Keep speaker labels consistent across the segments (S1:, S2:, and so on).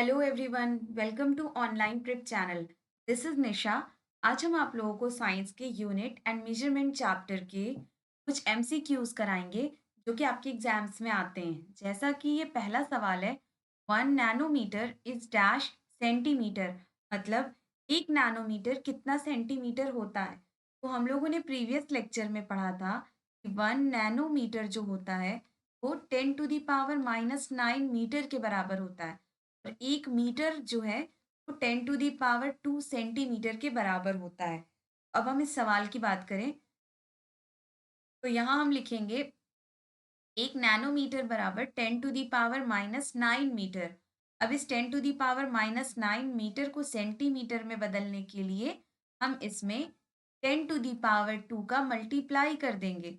S1: Hello everyone, welcome to online prep channel. This is Nisha. आज हम आप लोगों को साइंस के यूनिट एंड मेजरमेंट चैप्टर के कुछ एमसीक्यूज कराएंगे जो कि आपके एग्जाम्स में आते हैं। जैसा कि ये पहला सवाल है, 1 नैनोमीटर इज डैश सेंटीमीटर, मतलब 1 नैनोमीटर कितना सेंटीमीटर होता है। तो हम लोगों ने प्रीवियस लेक्चर में पढ़ा था कि 1 नैनोमीटर जो होता है वो 10⁻⁻9 मीटर के बराबर होता है। और 1 मीटर जो है वो 10⁻² सेंटीमीटर के बराबर होता है। अब हम इस सवाल की बात करें तो यहाँ हम लिखेंगे 1 नैनोमीटर बराबर 10⁻⁻9 मीटर। अब इस 10⁻⁻9 मीटर को सेंटीमीटर में बदलने के लिए हम इसमें 10⁻² का मल्टीप्लाई कर देंगे।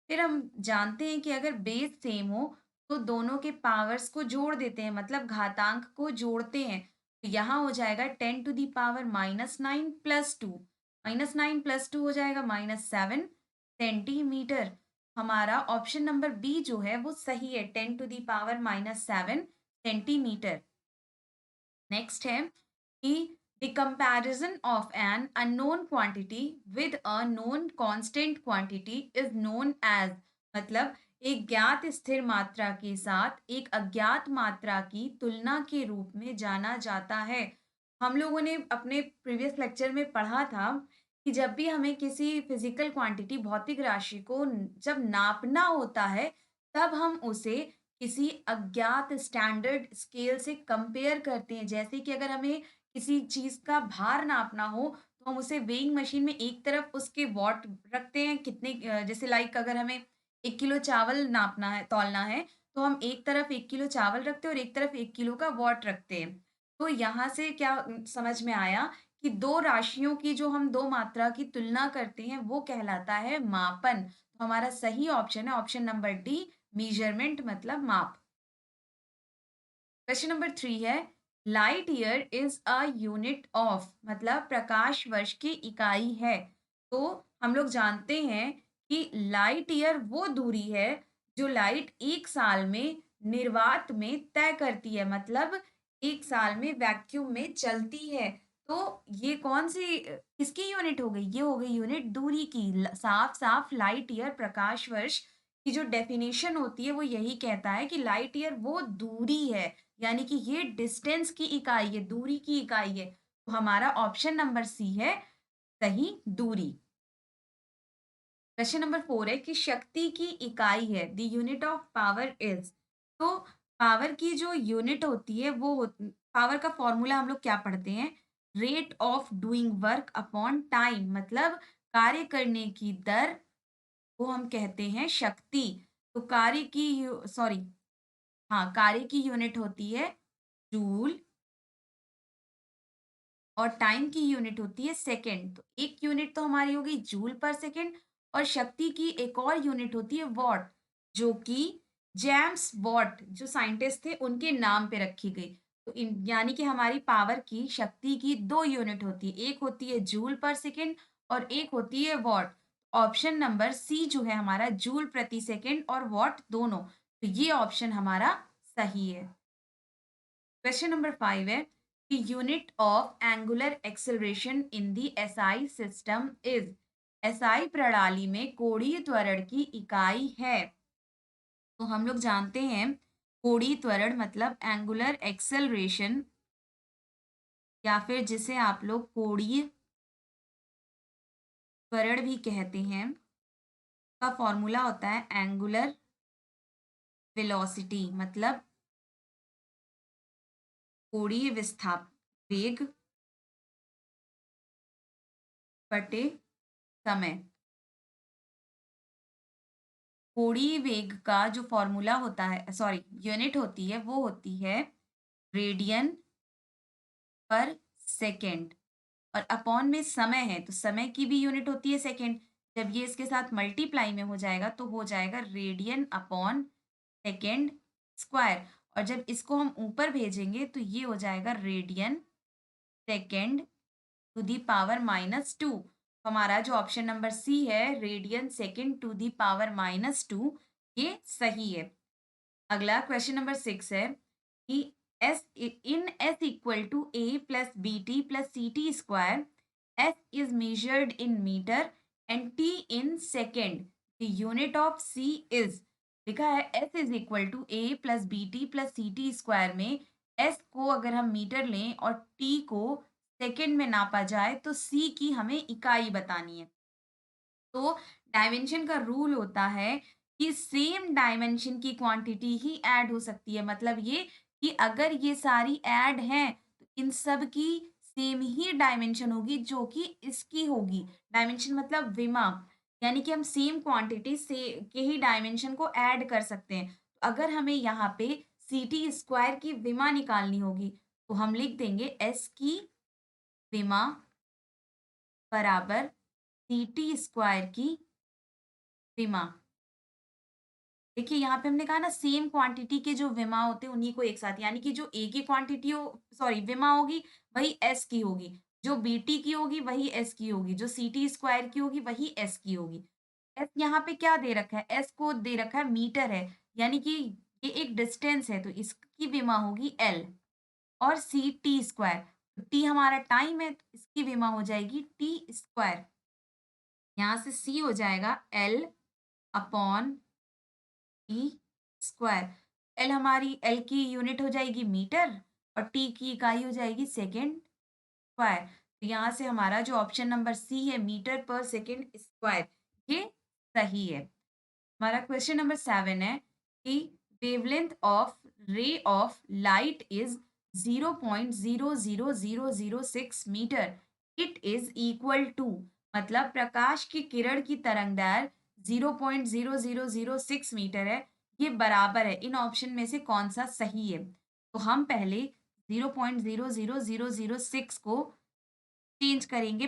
S1: फिर हम जानते हैं कि अगर बेस सेम हो तो दोनों के पावर्स को जोड़ देते हैं, मतलब घातांक को जोड़ते हैं। तो यहाँ हो जाएगा 10⁻⁻9 प्लस टू, -9 + 2 हो जाएगा -7 सेंटीमीटर। हमारा ऑप्शन नंबर बी जो है वो सही है, 10⁻⁻7 सेंटीमीटर। नेक्स्ट है कि the comparison of an unknown quantity with a known constant quantity is known as, मतलब एक ज्ञात स्थिर मात्रा के साथ एक अज्ञात मात्रा की तुलना के रूप में जाना जाता है। हम लोगों ने अपने प्रीवियस लेक्चर में पढ़ा था कि जब भी हमें किसी फिजिकल क्वांटिटी भौतिक राशि को जब नापना होता है तब हम उसे किसी अज्ञात स्टैंडर्ड स्केल से कंपेयर करते हैं। जैसे कि अगर हमें किसी चीज़ का भार नापना हो तो हम उसे वेइंग मशीन में एक तरफ उसके वॉट रखते हैं, कितने जैसे लाइक अगर हमें 1 किलो चावल नापना है, तौलना है, तो हम एक तरफ 1 किलो चावल रखते हैं और एक तरफ 1 किलो का वॉट रखते हैं। तो यहाँ से क्या समझ में आया कि 2 राशियों की जो हम 2 मात्रा की तुलना करते हैं वो कहलाता है मापन। तो हमारा सही ऑप्शन है ऑप्शन नंबर डी, मेजरमेंट मतलब माप। क्वेश्चन नंबर 3 है, light year is a unit of, मतलब प्रकाश वर्ष की इकाई है। तो हम लोग जानते हैं कि लाइट ईयर वो दूरी है जो लाइट एक साल में निर्वात में तय करती है, मतलब एक साल में वैक्यूम में चलती है। तो ये कौन सी किसकी यूनिट हो गई? ये हो गई यूनिट दूरी की। साफ साफ लाइट ईयर प्रकाश वर्ष की जो डेफिनेशन होती है वो यही कहता है कि लाइट ईयर वो दूरी है, यानी कि ये डिस्टेंस की इकाई है, दूरी की इकाई है। तो हमारा ऑप्शन नंबर सी है सही, दूरी। क्वेश्चन नंबर 4 है कि शक्ति की इकाई है, the unit of power is. तो पावर की जो यूनिट होती है वो पावर का फॉर्मूला हम लोग क्या पढ़ते हैं? Rate of doing work upon time, मतलब कार्य करने की दर को हम कहते हैं शक्ति। तो कार्य की सॉरी, हाँ, कार्य की यूनिट होती है जूल और टाइम की यूनिट होती है सेकंड। तो एक यूनिट तो हमारी हो गई जूल पर सेकंड, और शक्ति की एक और यूनिट होती है वॉट, जो कि जेम्स वॉट जो साइंटिस्ट थे उनके नाम पे रखी गई। तो यानी कि हमारी पावर की, शक्ति की दो यूनिट होती है, एक होती है जूल पर सेकंड और एक होती है वॉट। ऑप्शन नंबर सी जो है हमारा, जूल प्रति सेकंड और वॉट दोनों, तो ये ऑप्शन हमारा सही है। क्वेश्चन नंबर 5 है कि unit of angular acceleration in the SI system is. SI प्रणाली में कोणीय त्वरण की इकाई है। तो हम लोग जानते हैं कोणीय त्वरण मतलब एंगुलर एक्सेलरेशन, या फिर जिसे आप लोग कोणीय त्वरण भी कहते हैं, का फॉर्मूला होता है एंगुलर वेलोसिटी, मतलब कोणीय विस्थापन वेग बटे समय। कोणीय वेग का जो फॉर्मूला होता है, सॉरी, यूनिट होती है वो होती है रेडियन पर सेकेंड, और अपॉन में समय है तो समय की भी यूनिट होती है सेकेंड। जब ये इसके साथ मल्टीप्लाई में हो जाएगा तो हो जाएगा रेडियन अपॉन सेकेंड स्क्वायर, और जब इसको हम ऊपर भेजेंगे तो ये हो जाएगा radian second to the power -2। हमारा जो ऑप्शन नंबर सी है, radian second to the power -2, ये सही है। अगला क्वेश्चन नंबर 6 है कि S in S equal to a plus bt plus ct square. S is measured in meter and t in second. The unit of c is, लिखा है S is equal to a plus bt plus ct square में S को अगर हम metre लें और T को second में नापा जाए तो C की हमें इकाई बतानी है। तो डायमेंशन का रूल होता है कि सेम डायमेंशन की क्वांटिटी ही ऐड हो सकती है। मतलब ये कि अगर ये सारी ऐड हैं तो इन सब की सेम ही डायमेंशन होगी जो कि इसकी होगी। डायमेंशन मतलब विमा, यानी कि हम सेम क्वांटिटी से के ही डायमेंशन को ऐड कर सकते हैं। तो अगर हमें यहाँ पे सी टी स्क्वायर की विमा निकालनी होगी तो हम लिख देंगे एस की विमा बराबर सी टी स्क्वायर की विमा। देखिए यहाँ पे हमने कहा ना सेम क्वांटिटी के जो विमा होते हैं उन्हीं को एक साथ, यानी कि जो ए की क्वांटिटी हो, सॉरी विमा होगी वही एस की होगी, जो बीटी की होगी वही एस की होगी, जो सी टी स्क्वायर की होगी वही एस की होगी। एस यहाँ पे क्या दे रखा है, एस को दे रखा है मीटर है, यानी कि ये एक डिस्टेंस है तो इसकी विमा होगी एल। और सी टी स्क्वायर, टी हमारा टाइम है तो इसकी विमा हो जाएगी टी स्क्वायर। यहाँ से सी हो जाएगा L upon T square. L हमारी एल की यूनिट हो जाएगी मीटर और टी की इकाई हो जाएगी सेकेंड स्क्वायर। तो यहाँ से हमारा जो ऑप्शन नंबर सी है मीटर पर सेकेंड स्क्वायर, ये सही है। हमारा क्वेश्चन नंबर 7 है कि wavelength of ray of light is 0.00006 metre. It is equal to, मतलब प्रकाश की किरण की तरंगदैर्घ्य 0.0006 मीटर है, ये बराबर है इन ऑप्शन में से कौन सा सही है। तो हम पहले 0.00006 को चेंज करेंगे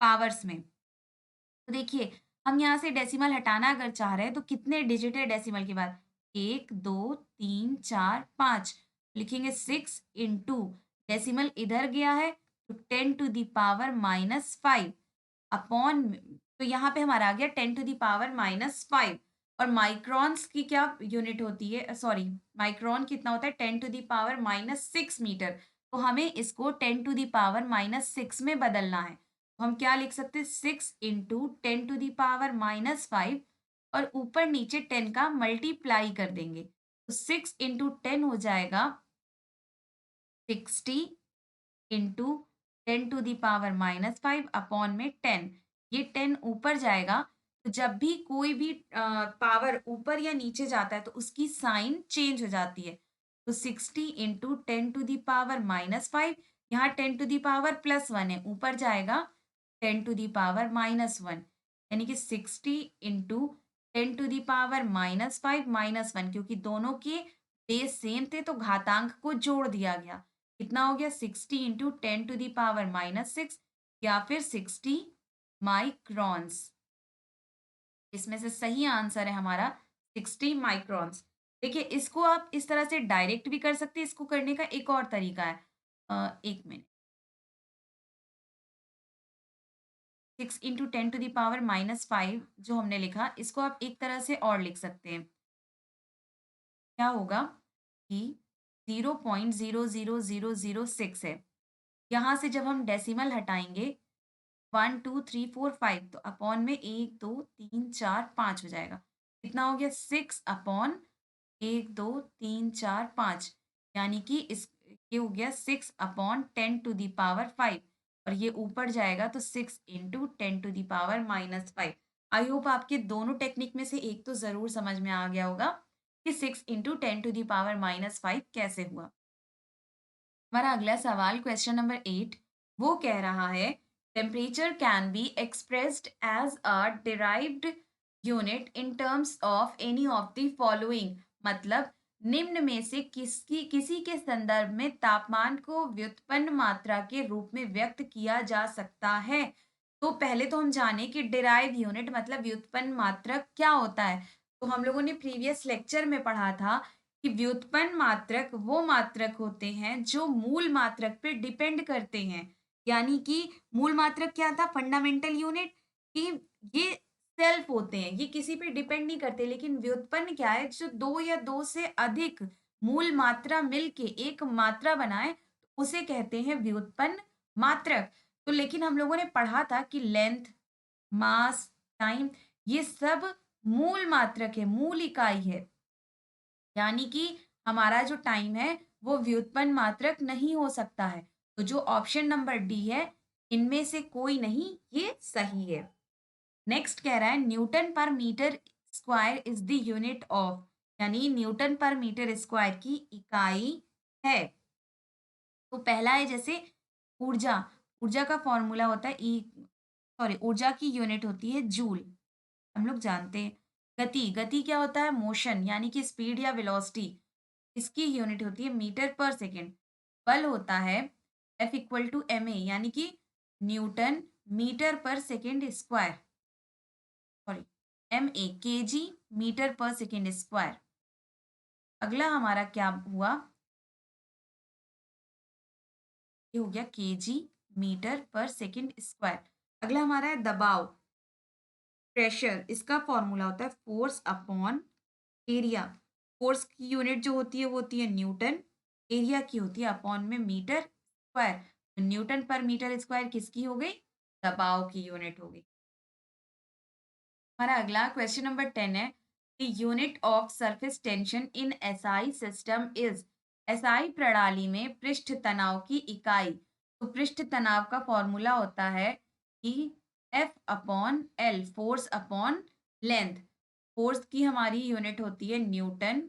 S1: पावर्स में। तो देखिए हम यहाँ से डेसिमल हटाना अगर चाह रहे हैं तो कितने डिजिट है डेसिमल के बाद, 1 2 3 4 5, लिखेंगे 6 इंटू डेसिमल इधर गया है तो 10⁻⁻5 अपॉन, तो यहाँ पे हमारा आ गया 10⁻⁻5। और माइक्रॉन्स की क्या यूनिट होती है, सॉरी माइक्रॉन कितना होता है 10⁻⁻6 मीटर। तो हमें इसको 10⁻⁻6 में बदलना है। तो हम क्या लिख सकते हैं, 6 इंटू 10⁻⁻5 और ऊपर नीचे 10 का मल्टीप्लाई कर देंगे तो 6 इंटू 10 हो जाएगा 60 इंटू 10⁻⁻5 अपॉन में 10। ये 10 ऊपर जाएगा तो जब भी कोई भी पावर ऊपर या नीचे जाता है तो उसकी साइन चेंज हो जाती है। तो 60 इंटू 10⁻⁻5, यहाँ 10⁻+1 है, ऊपर जाएगा 10⁻⁻1, यानी कि 60 इंटू 10⁻⁻5 -1, क्योंकि दोनों के बेस सेम थे तो घातांक को जोड़ दिया गया। कितना हो गया, 60 इंटू 10⁻⁻6 या फिर 60 माइक्रॉन्स। इसमें से सही आंसर है हमारा 60 माइक्रॉन्स। देखिए इसको आप इस तरह से डायरेक्ट भी कर सकते हैं, इसको करने का एक और तरीका है। एक मिनट, 6 इंटू 10⁻⁻5 जो हमने लिखा इसको आप एक तरह से और लिख सकते हैं। क्या होगा कि 0.00006 है, यहाँ से जब हम डेसिमल हटाएंगे 1 2 3 4 5 तो अपॉन में 1 2 3 4 5 हो जाएगा। कितना हो गया, 6 अपॉन 1 2 3 4 5, यानी कि इस ये हो गया 6 अपॉन 10⁻5 और ये ऊपर जाएगा तो 6 इंटू 10⁻⁻5। आई होप आपके दोनों टेक्निक में से एक तो ज़रूर समझ में आ गया होगा कि 6 इंटू 10⁻⁻5 कैसे हुआ। हमारा अगला सवाल क्वेश्चन नंबर 8 वो कह रहा है temperature can be expressed as a derived unit in terms of any of the following. मतलब निम्न में से किसी के संदर्भ में तापमान को व्युत्पन्न मात्रा के रूप में व्यक्त किया जा सकता है। तो पहले तो हम जाने कि डिराइव यूनिट मतलब व्युत्पन्न मात्रक क्या होता है। तो हम लोगों ने प्रीवियस लेक्चर में पढ़ा था कि व्युत्पन्न मात्रक वो मात्रक होते हैं जो मूल मात्रक पे डिपेंड करते हैं। यानी कि मूल मात्रक क्या था, फंडामेंटल यूनिट, कि ये सेल्फ होते हैं, ये किसी पे डिपेंड नहीं करते। लेकिन व्युत्पन्न क्या है, जो दो या दो से अधिक मूल मात्रा मिलके एक मात्रा बनाए उसे कहते हैं व्युत्पन्न मात्रक। तो लेकिन हम लोगों ने पढ़ा था कि लेंथ, मास, टाइम ये सब मूल मात्रक है, मूल इकाई है। यानी कि हमारा जो टाइम है वो व्युत्पन्न मात्रक नहीं हो सकता है। तो जो ऑप्शन नंबर डी है, इनमें से कोई नहीं, ये सही है। नेक्स्ट कह रहा है newton per metre square is the unit of, यानी न्यूटन पर मीटर स्क्वायर की इकाई है। तो पहला है जैसे ऊर्जा, ऊर्जा का फॉर्मूला होता है ई, सॉरी ऊर्जा की यूनिट होती है जूल, हम लोग जानते हैं। गति, गति क्या होता है? मोशन, यानी कि स्पीड या वेलोसिटी, इसकी यूनिट होती है मीटर पर सेकेंड। बल होता है F equal to M A, यानी कि newton metre per second square, sorry M A K G metre per second square. अगला हमारा क्या हुआ? ये हो गया K G metre per second square. अगला हमारा है दबाव, प्रेशर, इसका फॉर्मूला होता है फोर्स अपॉन एरिया। फोर्स की यूनिट जो होती है वो होती है न्यूटन, एरिया की होती है अपॉन में मीटर स्क्वायर। तो न्यूटन पर मीटर स्क्वायर किसकी हो गई? दबाव की यूनिट हो गई। हमारा अगला क्वेश्चन नंबर 10 है, the unit of surface tension in SI system is, SI प्रणाली में पृष्ठ तनाव की इकाई। तो पृष्ठ तनाव का फॉर्मूला होता है कि F upon L, force upon length. Force की हमारी यूनिट होती है न्यूटन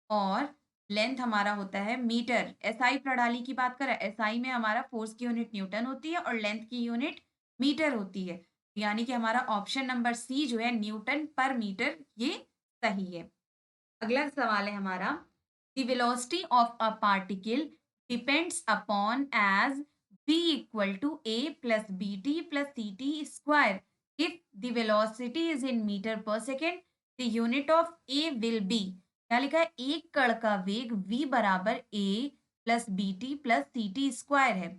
S1: और लेंथ हमारा होता है मीटर। एसआई प्रणाली की बात करें, एसआई में हमारा फोर्स की यूनिट न्यूटन होती है और लेंथ की यूनिट मीटर होती है। यानी कि हमारा ऑप्शन नंबर सी जो है न्यूटन पर मीटर, ये सही है। अगला सवाल है हमारा, the velocity of a particle depends upon as v equal to a plus B T plus C T square. If the velocity is in metre per second, the unit of a will be. क्या लिखा है? एक कण का वेग v बराबर a plus B T plus C T square है,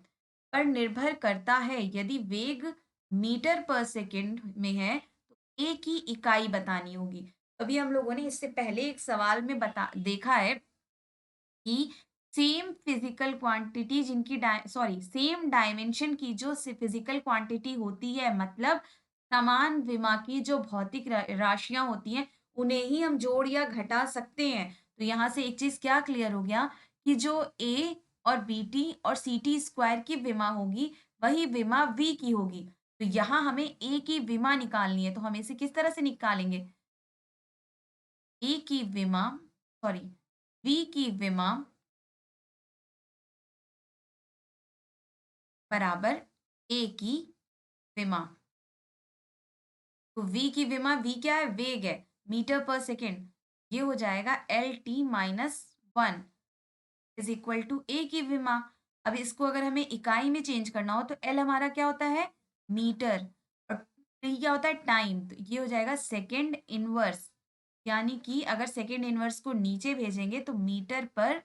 S1: पर निर्भर करता है यदि वेग मीटर पर सेकेंड में है तो a की इकाई बतानी होगी। अभी हम लोगों ने इससे पहले एक सवाल में बता देखा है कि सेम फिजिकल क्वांटिटी जिनकी सॉरी सेम डायमेंशन की जो फिजिकल क्वांटिटी होती है, मतलब समान विमा की जो भौतिक राशियां होती हैं, उन्हें ही हम जोड़ या घटा सकते हैं। तो यहाँ से एक चीज क्या क्लियर हो गया कि जो ए और बी टी और सी टी स्क्वायर की विमा होगी वही विमा वी की होगी। तो यहाँ हमें ए की विमा निकालनी है, तो हम इसे किस तरह से निकालेंगे? ए की विमा, सॉरी वी की विमा बराबर ए की विमा। तो वी की विमा, वी क्या है? वेग है, मीटर पर सेकेंड। ये हो जाएगा L T minus one is equal to A की विमा। अब इसको अगर हमें इकाई में चेंज करना हो तो एल हमारा क्या होता है? मीटर, और टी क्या होता है? टाइम। तो ये हो जाएगा सेकेंड इनवर्स, यानी कि अगर सेकेंड इनवर्स को नीचे भेजेंगे तो मीटर पर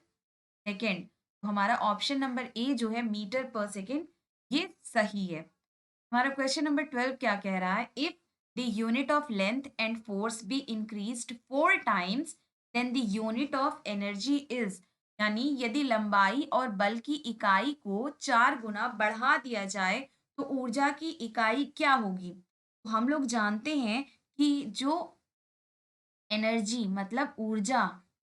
S1: सेकेंड। तो हमारा ऑप्शन नंबर ए जो है मीटर पर सेकेंड, ये सही है। हमारा क्वेश्चन नंबर 12 क्या कह रहा है, if the unit of length and force be increased 4 times then the unit of energy is, यानी यदि लंबाई और बल की इकाई को 4 गुना बढ़ा दिया जाए तो ऊर्जा की इकाई क्या होगी? तो हम लोग जानते हैं कि जो एनर्जी मतलब ऊर्जा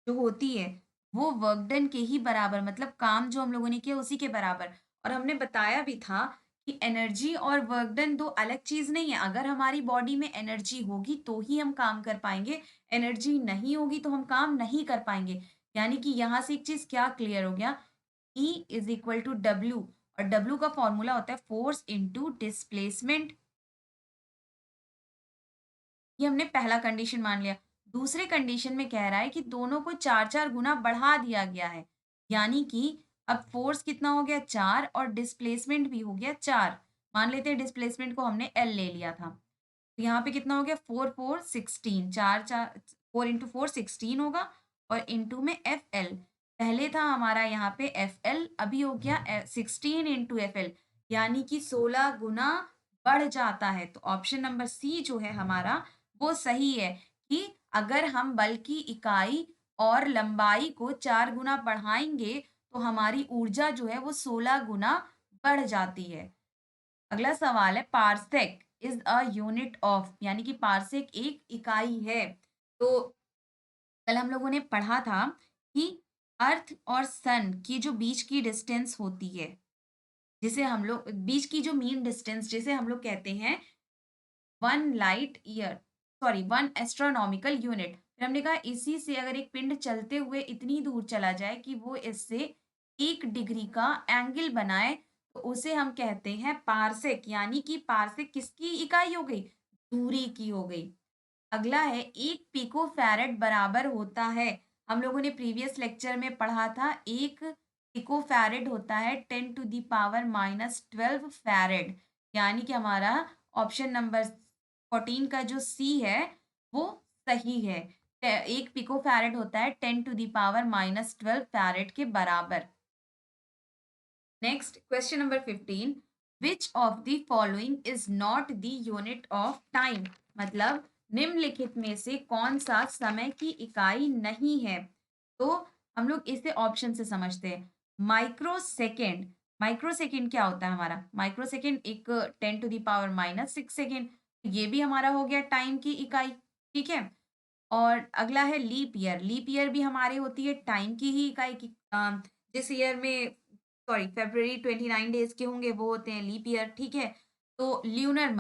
S1: जो होती है वो वर्क डन के ही बराबर, मतलब काम जो हम लोगों ने किया उसी के बराबर। और हमने बताया भी था कि एनर्जी और वर्क डन दो अलग चीज नहीं है। अगर हमारी बॉडी में एनर्जी होगी तो ही हम काम कर पाएंगे, एनर्जी नहीं होगी तो हम काम नहीं कर पाएंगे। यानी कि यहाँ से एक चीज क्या क्लियर हो गया, E is equal to W, और डब्ल्यू का फॉर्मूला होता है फोर्स इंटू डिस्प्लेसमेंट। ये हमने पहला कंडीशन मान लिया। दूसरे कंडीशन में कह रहा है कि दोनों को 4-4 गुना बढ़ा दिया गया है। यानी कि अब फ़ोर्स कितना हो गया? 4 और डिस्प्लेसमेंट भी हो गया 4। मान लेते हैं डिस्प्लेसमेंट को हमने एल ले लिया था। तो यहाँ पे कितना हो गया? 4 4 16, 4 4 इंटू 4 16 होगा और इंटू में एफ एल। पहले था हमारा यहाँ पे एफ एल, अभी हो गया 16 इंटू एफ एल, यानी कि 16 गुना बढ़ जाता है। तो ऑप्शन नंबर सी जो है हमारा वो सही है कि अगर हम बल की इकाई और लंबाई को 4 गुना बढ़ाएंगे तो हमारी ऊर्जा जो है वो 16 गुना बढ़ जाती है। अगला सवाल है, parsec is a unit of, यानी कि पारसेक एक इकाई है। तो कल हम लोगों ने पढ़ा था कि अर्थ और सन की जो बीच की डिस्टेंस होती है, जिसे हम लोग बीच की जो मीन डिस्टेंस जिसे हम लोग कहते हैं 1 एस्ट्रोनॉमिकल यूनिट। फिर हमने कहा इसी से अगर एक पिंड चलते हुए इतनी दूर चला जाए कि वो इससे 1 डिग्री का एंगल बनाए, तो उसे हम कहते हैं पारसेक, यानी कि पारसेक किसकी इकाई हो गई? दूरी की हो गई। अगला है, 1 पिको फैरेड बराबर होता है, हम लोगों ने प्रीवियस लेक्चर में पढ़ा था 1 पिको फैरेड होता है 10⁻⁻12 फैरेड, यानी कि हमारा ऑप्शन नंबर 14 का जो सी है वो सही है। 1 पिको फैरेड होता है 10⁻⁻12 फैरेड के बराबर। Next question number 15, which of the following is not the unit of time, मतलब निम्नलिखित में से कौन सा समय की इकाई नहीं है? तो हम लोग इसे ऑप्शन से समझते हैं। माइक्रो सेकेंड, माइक्रो सेकेंड क्या होता है हमारा? माइक्रो सेकेंड एक 10⁻⁻6 सेकेंड, ये भी हमारा हो गया टाइम की इकाई, ठीक है। और अगला है लीप ईयर, लीप ईयर भी हमारे होती है टाइम की ही इकाई की। जिस ईयर में फ़रवरी 29 डेज़ के होंगे वो होते हैं लीप ईयर, ठीक है? तो ल्यूनर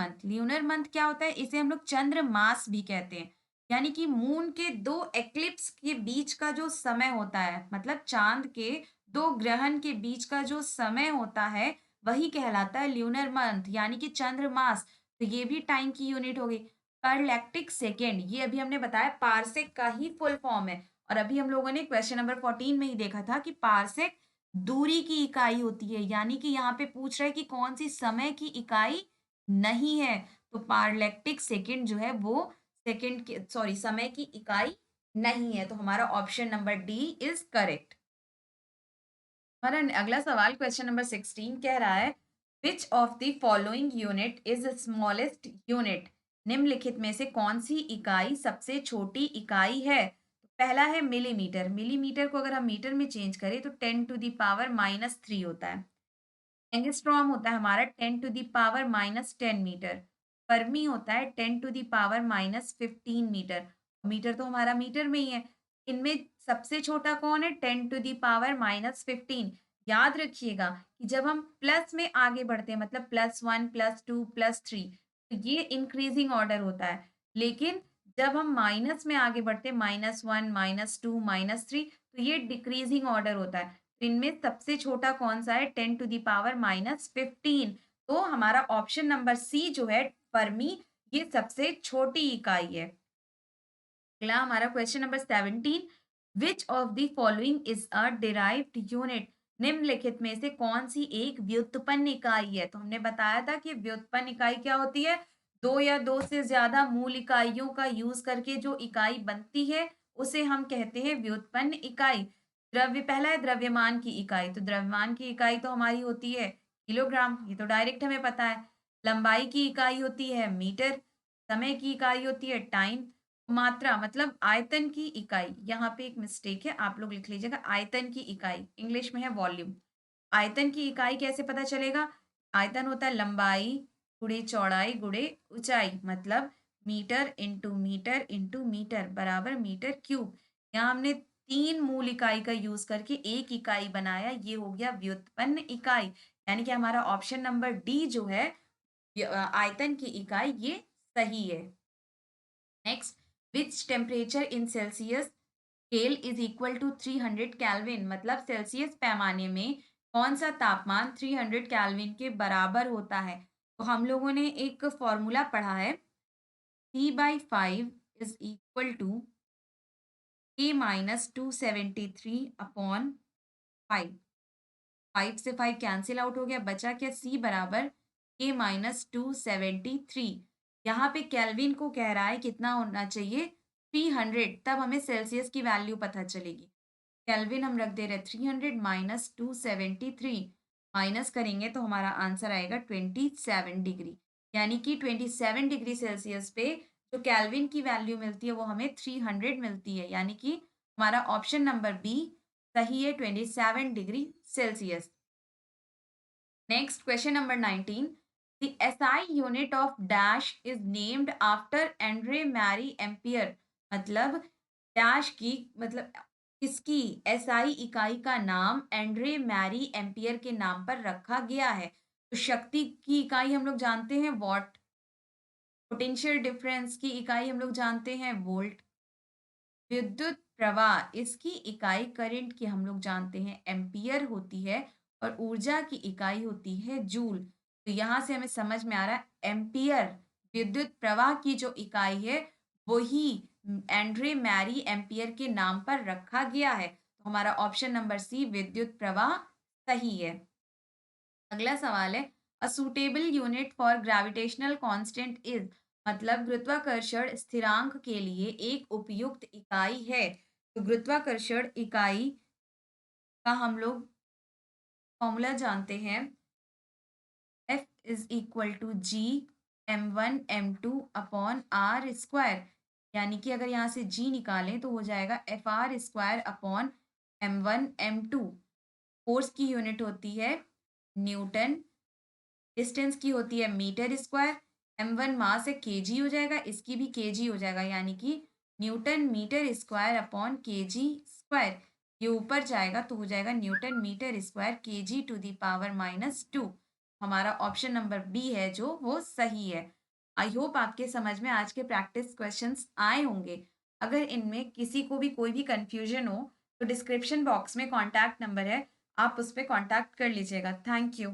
S1: मंथ क्या होता है? इसे हम लोग चंद्र मास भी कहते हैं। यानी कि मून के 2 एक्लिप्स के बीच का जो समय होता है, मतलब चाँद के 2 ग्रहण के बीच का जो समय होता है, वही कहलाता है ल्यूनर मंथ, यानी कि चंद्र मास। तो ये भी टाइम की यूनिट हो गई। परलैक्टिक सेकंड, ये अभी हमने बताया पारसेक का ही फुल फॉर्म है। और अभी हम लोगों ने क्वेश्चन नंबर 14 में ही देखा था कि पारसेक दूरी की इकाई होती है, यानी कि यहाँ पे पूछ रहा है कि कौन सी समय की इकाई नहीं है। तो पारलैक्टिक सेकंड जो है वो सेकंड की समय की इकाई नहीं है। तो हमारा option number D is correct. हमारा अगला सवाल क्वेश्चन नंबर 16 कह रहा है, which of the following unit is smallest unit, निम्नलिखित में से कौन सी इकाई सबसे छोटी इकाई है? तो पहला है मिलीमीटर, मिलीमीटर को अगर हम मीटर में चेंज करें तो 10⁻³ होता है। एंगस्ट्रॉम होता है हमारा 10⁻−10 मीटर। फर्मी होता है 10⁻−15 मीटर। मीटर तो हमारा मीटर में ही है। इनमें सबसे छोटा कौन है? 10⁻−15। याद रखिएगा कि जब हम प्लस में आगे बढ़ते हैं, मतलब +1 +2 +3, तो ये इंक्रीजिंग ऑर्डर होता है। लेकिन जब हम माइनस में आगे बढ़ते हैं, -1 -2 -3, तो ये डिक्रीजिंग ऑर्डर होता है। इनमें सबसे छोटा कौन-सा है? 10⁻15। तो हमारा ऑप्शन नंबर सी जो है फर्मी, ये सबसे छोटी इकाई है। अगला हमारा question number 17, which of the following is a derived unit, निम्नलिखित में से कौन सी एक व्युत्पन्न इकाई है? तो हमने बताया था कि व्युत्पन्न इकाई क्या होती है? दो या दो से ज्यादा मूल इकाइयों का यूज करके जो इकाई बनती है उसे हम कहते हैं व्युत्पन्न इकाई। द्रव्य, पहला है द्रव्यमान की इकाई, तो द्रव्यमान की इकाई तो हमारी होती है किलोग्राम, ये तो डायरेक्ट हमें पता है। लंबाई की इकाई होती है मीटर। समय की इकाई होती है टाइम। मात्रा मतलब आयतन की इकाई, यहाँ पे एक मिस्टेक है, आप लोग लिख लीजिएगा आयतन की इकाई, इंग्लिश में है वॉल्यूम। आयतन की इकाई कैसे पता चलेगा? आयतन होता है लंबाई गुणे चौड़ाई गुणे ऊंचाई, मतलब मीटर इंटू मीटर बराबर मीटर क्यूब। यहाँ हमने 3 मूल इकाई का यूज करके एक इकाई बनाया, ये हो गया व्युत्पन्न इकाई। यानी कि हमारा ऑप्शन नंबर डी जो है आयतन की इकाई, ये सही है। Next, which temperature in Celsius scale is equal to 300 kelvin, मतलब सेल्सियस पैमाने में कौन सा तापमान 300 केल्विन के बराबर होता है? तो हम लोगों ने एक फॉर्मूला पढ़ा है, T/5 is equal to K-273/5। 5 से 5 कैंसिल आउट हो गया, बचा क्या? C बराबर K-273। यहाँ पे केल्विन को कह रहा है कितना होना चाहिए? 300, तब हमें सेल्सियस की वैल्यू पता चलेगी। केल्विन हम रख दे रहे 300 -273, माइनस करेंगे तो हमारा आंसर आएगा 27 डिग्री। यानी कि 27 डिग्री सेल्सियस पे जो केल्विन की वैल्यू मिलती है वो हमें 300 मिलती है। यानी कि हमारा ऑप्शन नंबर बी सही है 27 degree Celsius. Next question number 19। The SI unit of dash is named after Andre Marie Ampere. मतलब डैश की मतलब किसकी एसआई इकाई का नाम एंड्रे मैरी एम्पियर के नाम पर रखा गया है। तो शक्ति की इकाई हम लोग जानते हैं वॉट, पोटेंशियल डिफरेंस की इकाई हम लोग जानते हैं वोल्ट, विद्युत प्रवाह इसकी इकाई करंट की हम लोग जानते हैं एम्पियर होती है, और ऊर्जा की इकाई होती है जूल। तो यहाँ से हमें समझ में आ रहा है एम्पियर विद्युत प्रवाह की जो इकाई है वही एंड्रे मैरी एम्पियर के नाम पर रखा गया है। तो हमारा ऑप्शन नंबर सी विद्युत प्रवाह सही है। अगला सवाल है a suitable unit for gravitational constant is. मतलब गुरुत्वाकर्षण स्थिरांक के लिए एक उपयुक्त इकाई है। तो गुरुत्वाकर्षण इकाई का हम लोग फॉर्मूला जानते हैं F is equal to G m1 m2 upon r square. यानी कि अगर यहाँ से g निकालें तो हो जाएगा Fr² upon m1 m2। Force की यूनिट होती है न्यूटन, डिस्टेंस की होती है मीटर स्क्वायर, m1 मास है केजी हो जाएगा, इसकी भी केजी हो जाएगा, यानी कि newton metre square upon K G square. ये ऊपर जाएगा तो हो जाएगा newton metre square K G to the power -2। हमारा ऑप्शन नंबर बी है जो वो सही है। आई होप आपके समझ में आज के प्रैक्टिस क्वेश्चंस आए होंगे। अगर इनमें किसी को भी कोई भी कंफ्यूजन हो तो डिस्क्रिप्शन बॉक्स में कॉन्टैक्ट नंबर है, आप उस पर कॉन्टैक्ट कर लीजिएगा। Thank you.